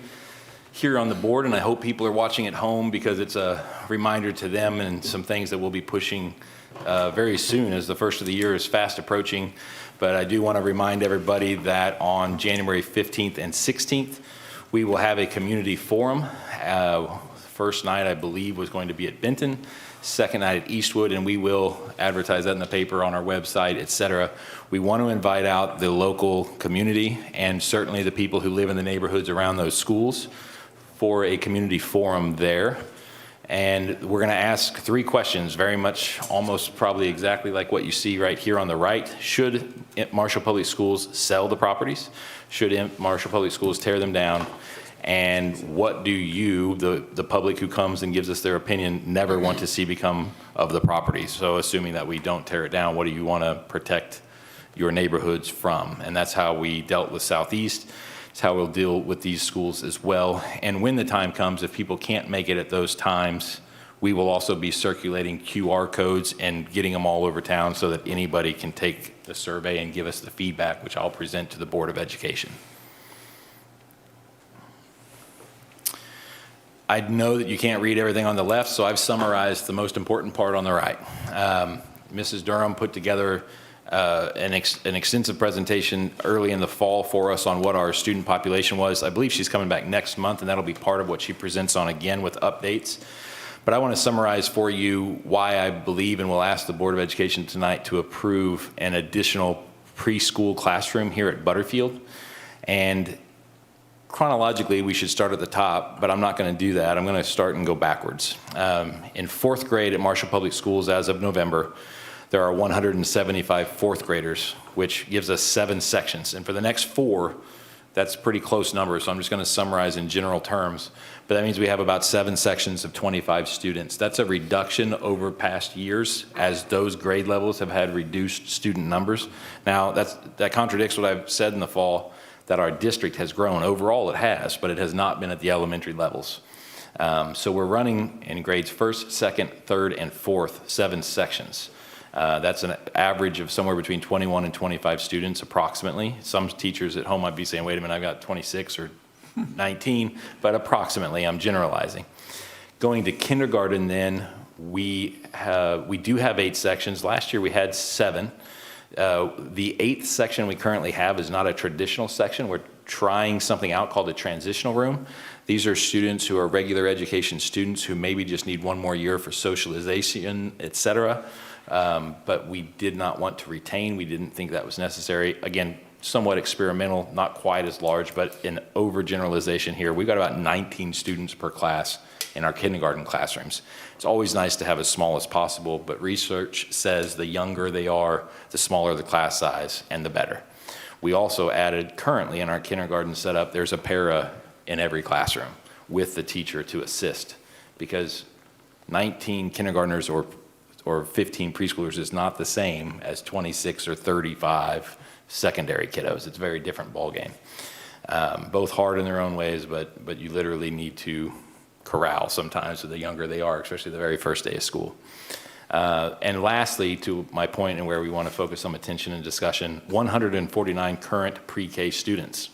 here on the board, and I hope people are watching at home because it's a reminder to them and some things that we'll be pushing very soon as the first of the year is fast approaching. But I do want to remind everybody that on January 15th and 16th, we will have a community forum. First night, I believe, was going to be at Benton. Second night at Eastwood, and we will advertise that in the paper, on our website, etc. We want to invite out the local community and certainly the people who live in the neighborhoods around those schools for a community forum there. And we're going to ask 3 questions, very much almost probably exactly like what you see right here on the right. Should Marshall Public Schools sell the properties? Should Marshall Public Schools tear them down? And what do you, the public who comes and gives us their opinion, never want to see become of the property? So assuming that we don't tear it down, what do you want to protect your neighborhoods from? And that's how we dealt with Southeast. It's how we'll deal with these schools as well. And when the time comes, if people can't make it at those times, we will also be circulating QR codes and getting them all over town so that anybody can take the survey and give us the feedback, which I'll present to the Board of Education. I know that you can't read everything on the left, so I've summarized the most important part on the right. Mrs. Durham put together an extensive presentation early in the fall for us on what our student population was. I believe she's coming back next month, and that'll be part of what she presents on again with updates. But I want to summarize for you why I believe and will ask the Board of Education tonight to approve an additional preschool classroom here at Butterfield. And chronologically, we should start at the top, but I'm not going to do that. I'm going to start and go backwards. In 4th grade at Marshall Public Schools as of November, there are 175 4th graders, which gives us 7 sections. And for the next 4, that's a pretty close number, so I'm just going to summarize in general terms. But that means we have about 7 sections of 25 students. That's a reduction over past years as those grade levels have had reduced student numbers. Now, that contradicts what I've said in the fall, that our district has grown. Overall, it has, but it has not been at the elementary levels. So we're running in grades 1st, 2nd, 3rd, and 4th, 7 sections. That's an average of somewhere between 21 and 25 students approximately. Some teachers at home might be saying, wait a minute, I've got 26 or 19, but approximately, I'm generalizing. Going to kindergarten then, we do have 8 sections. Last year we had 7. The 8th section we currently have is not a traditional section. We're trying something out called a transitional room. These are students who are regular education students who maybe just need one more year for socialization, et cetera. But we did not want to retain. We didn't think that was necessary. Again, somewhat experimental, not quite as large, but an overgeneralization here. We've got about 19 students per class in our kindergarten classrooms. It's always nice to have as small as possible, but research says the younger they are, the smaller the class size, and the better. We also added, currently in our kindergarten setup, there's a para in every classroom with the teacher to assist, because 19 kindergartners or 15 preschoolers is not the same as 26 or 35 secondary kiddos. It's a very different ballgame. Both hard in their own ways, but you literally need to corral sometimes the younger they are, especially the very first day of school. And lastly, to my point and where we want to focus some attention and discussion, 149 current pre-K students.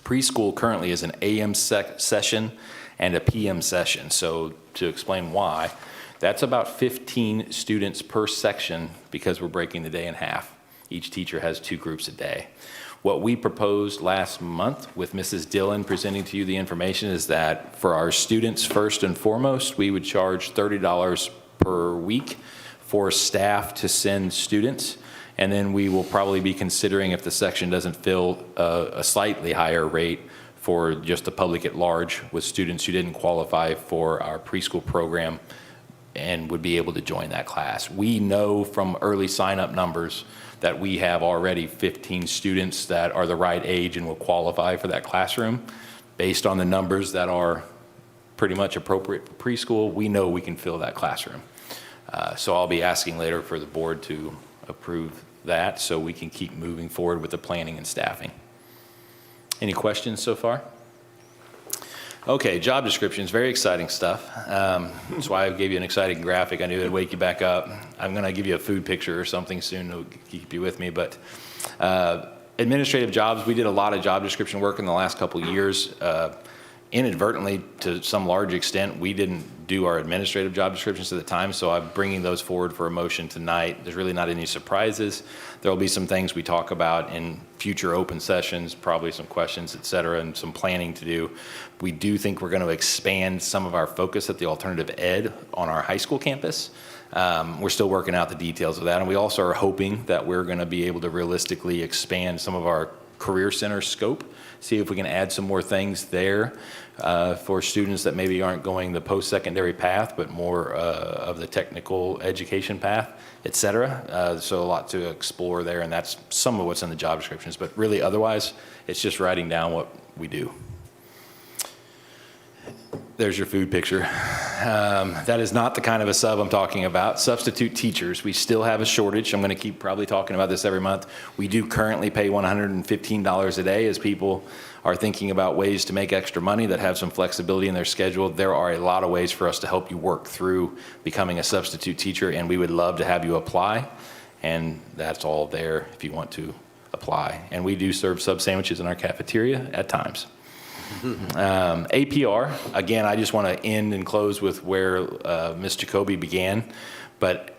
Preschool currently is an AM session and a PM session. So to explain why, that's about 15 students per section because we're breaking the day in half. Each teacher has 2 groups a day. What we proposed last month with Mrs. Dillon presenting to you the information is that for our students, first and foremost, we would charge $30 per week for staff to send students. And then we will probably be considering, if the section doesn't fill, a slightly higher rate for just the public at large with students who didn't qualify for our preschool program and would be able to join that class. We know from early sign-up numbers that we have already 15 students that are the right age and will qualify for that classroom. Based on the numbers that are pretty much appropriate for preschool, we know we can fill that classroom. So I'll be asking later for the board to approve that so we can keep moving forward with the planning and staffing. Any questions so far? Okay, job descriptions, very exciting stuff. That's why I gave you an exciting graphic. I knew it'd wake you back up. I'm gonna give you a food picture or something soon to keep you with me, but administrative jobs, we did a lot of job description work in the last couple of years. Inadvertently, to some large extent, we didn't do our administrative job descriptions at the time, so I'm bringing those forward for a motion tonight. There's really not any surprises. There'll be some things we talk about in future open sessions, probably some questions, et cetera, and some planning to do. We do think we're going to expand some of our focus at the alternative ed on our high school campus. We're still working out the details of that, and we also are hoping that we're going to be able to realistically expand some of our career center scope, see if we can add some more things there for students that maybe aren't going the post-secondary path, but more of the technical education path, et cetera. So a lot to explore there, and that's some of what's in the job descriptions. But really, otherwise, it's just writing down what we do. There's your food picture. That is not the kind of a sub I'm talking about. Substitute teachers, we still have a shortage. I'm going to keep probably talking about this every month. We do currently pay $115 a day as people are thinking about ways to make extra money that have some flexibility in their schedule. There are a lot of ways for us to help you work through becoming a substitute teacher, and we would love to have you apply. And that's all there if you want to apply. And we do serve sub sandwiches in our cafeteria at times. APR, again, I just want to end and close with where Ms. Jacoby began, but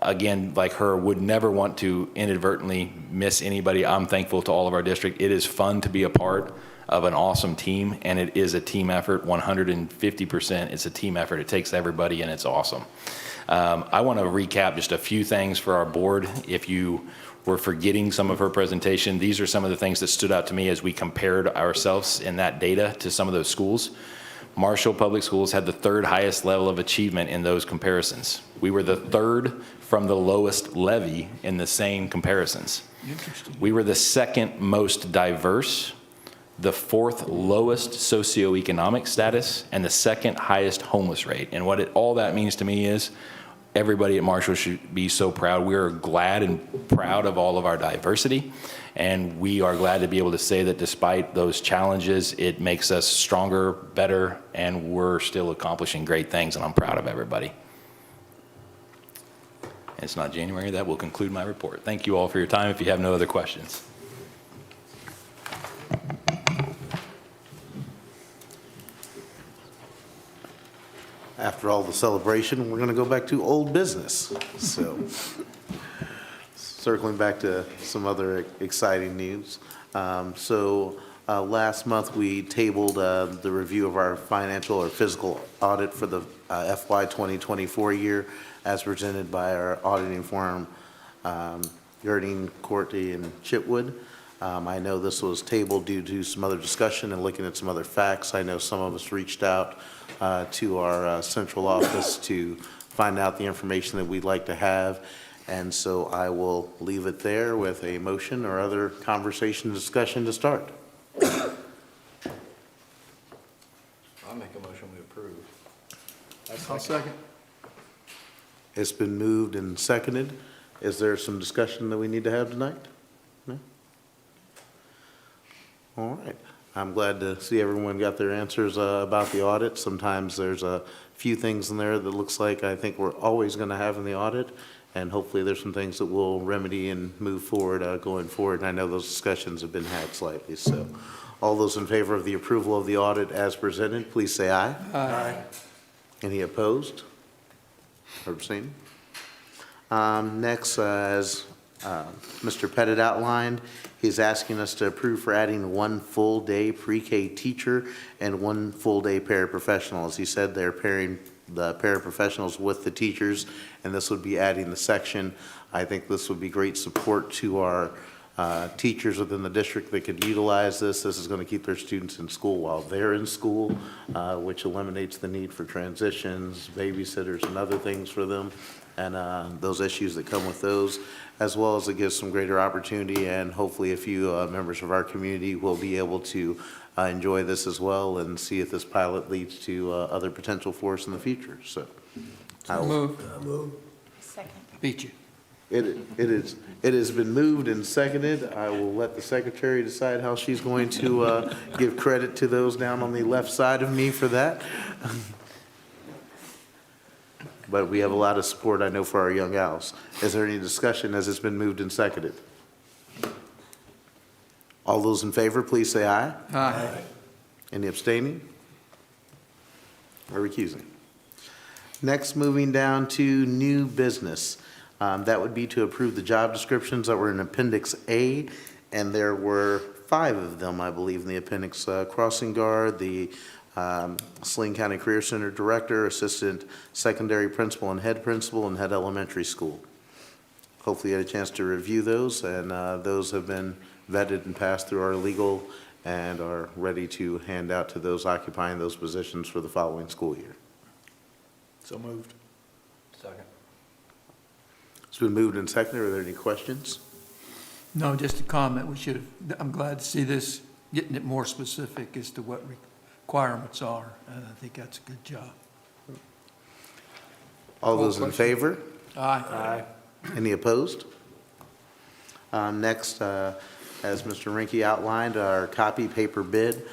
again, like her, would never want to inadvertently miss anybody. I'm thankful to all of our district. It is fun to be a part of an awesome team, and it is a team effort, 150%. It's a team effort. It takes everybody, and it's awesome. I want to recap just a few things for our board. If you were forgetting some of her presentation, these are some of the things that stood out to me as we compared ourselves in that data to some of those schools. Marshall Public Schools had the 3rd highest level of achievement in those comparisons. We were the 3rd from the lowest levy in the same comparisons. Interesting. We were the 2nd most diverse, the 4th lowest socioeconomic status, and the 2nd highest homeless rate. And what all that means to me is everybody at Marshall should be so proud. We are glad and proud of all of our diversity, and we are glad to be able to say that despite those challenges, it makes us stronger, better, and we're still accomplishing great things, and I'm proud of everybody. It's not January. That will conclude my report. Thank you all for your time. If you have no other questions. After all the celebration, we're going to go back to old business. So, circling back to some other exciting news. So, Last month, we tabled the review of our financial or physical audit for the FY 2024 year as presented by our auditing firm, Yarding, Corte, and Chitwood. I know this was tabled due to some other discussion and looking at some other facts. I know some of us reached out to our central office to find out the information that we'd like to have. And so I will leave it there with a motion or other conversation, discussion to start. I'll make a motion we approve. I'll second. It's been moved and seconded. Is there some discussion that we need to have tonight? No? All right. I'm glad to see everyone got their answers about the audit. Sometimes there's a few things in there that looks like I think we're always going to have in the audit, and hopefully there's some things that we'll remedy and move forward going forward. And I know those discussions have been had slightly. So all those in favor of the approval of the audit as presented, please say aye. Aye. Any opposed or abstaining? Next, as Mr. Pettit outlined, he's asking us to approve for adding 1 full-day pre-K teacher and 1 full-day paraprofessional. As he said, they're pairing the paraprofessionals with the teachers, and this would be adding the section. I think this would be great support to our teachers within the district that could utilize this. This is going to keep their students in school while they're in school, which eliminates the need for transitions, babysitters, and other things for them, and those issues that come with those, as well as it gives some greater opportunity, and hopefully a few members of our community will be able to enjoy this as well and see if this pilot leads to other potential for us in the future. So I will- Move. Second. Beat you. It has been moved and seconded. I will let the secretary decide how she's going to give credit to those down on the left side of me for that. But we have a lot of support, I know, for our young owls. Is there any discussion as it's been moved and seconded? All those in favor, please say aye. Aye. Any abstaining or recusing? Next, moving down to new business. That would be to approve the job descriptions that were in Appendix A, and there were 5 of them, I believe, in the appendix. Crossing guard, the Saline County Career Center Director, Assistant Secondary Principal and Head Principal, and Head Elementary School. Hopefully you had a chance to review those, and those have been vetted and passed through our legal and are ready to hand out to those occupying those positions for the following school year. So moved. Second. It's been moved and seconded. Are there any questions? No, just a comment. We should have, I'm glad to see this, getting it more specific as to what requirements are. And I think that's a good job. All those in favor? Aye. Any opposed? Next, as Mr. Rinke outlined, our copy paper bid.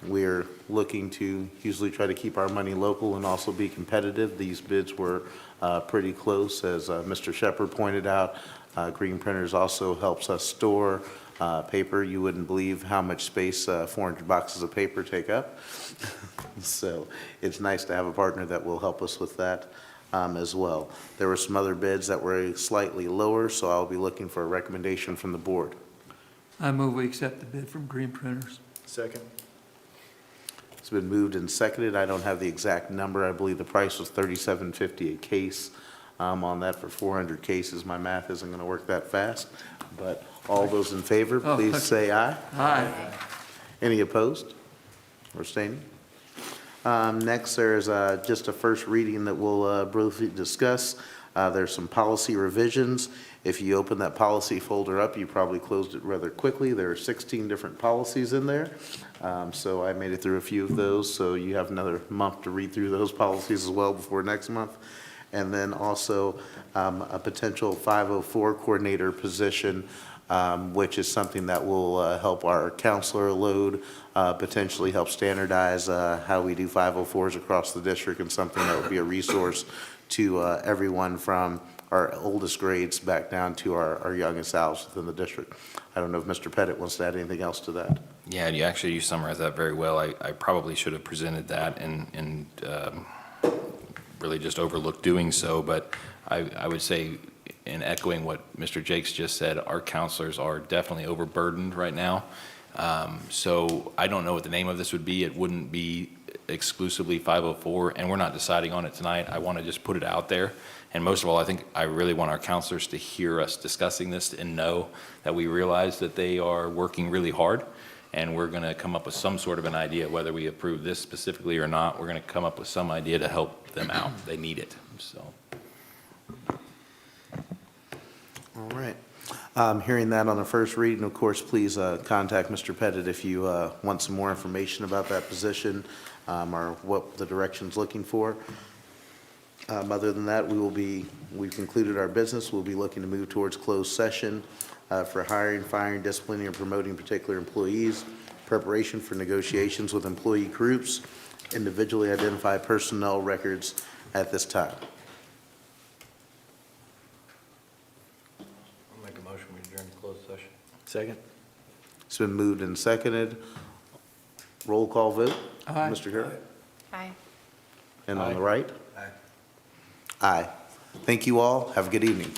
We're looking to usually try to keep our money local and also be competitive. These bids were pretty close. As Mr. Shepherd pointed out, Green Printers also helps us store paper. You wouldn't believe how much space 400 boxes of paper take up. So it's nice to have a partner that will help us with that as well. There were some other bids that were slightly lower, so I'll be looking for a recommendation from the board. I move we accept the bid from Green Printers. Second. It's been moved and seconded. I don't have the exact number. I believe the price was $37.50 a case on that for 400 cases. My math isn't going to work that fast, but all those in favor, please say aye. Aye. Any opposed or abstaining? Next, there's just a first reading that we'll briefly discuss. There's some policy revisions. If you open that policy folder up, you probably closed it rather quickly. There are 16 different policies in there. So I made it through a few of those, so you have another month to read through those policies as well before next month. And then also a potential 504 coordinator position, which is something that will help our counselor load, potentially help standardize how we do 504s across the district, and something that will be a resource to everyone from our oldest grades back down to our youngest owls within the district. I don't know if Mr. Pettit wants to add anything else to that. Yeah, you summarized that very well. I probably should have presented that and really just overlooked doing so, but I would say, in echoing what Mr. Jakes just said, our counselors are definitely overburdened right now. So I don't know what the name of this would be. It wouldn't be exclusively 504, and we're not deciding on it tonight. I want to just put it out there. And most of all, I think I really want our counselors to hear us discussing this and know that we realize that they are working really hard, and we're going to come up with some sort of an idea, whether we approve this specifically or not. We're going to come up with some idea to help them out. They need it, so. All right. Hearing that on the first reading, of course, please contact Mr. Pettit if you want some more information about that position or what the direction's looking for. Other than that, we've concluded our business. We'll be looking to move towards closed session for hiring, firing, disciplining, and promoting particular employees, preparation for negotiations with employee groups, individually identified personnel records at this time. I'll make a motion, we adjourn to closed session. Second? It's been moved and seconded. Roll call vote. Aye. Mr. Kerr? Aye. And on the right? Aye. Aye. Thank you all. Have a good evening.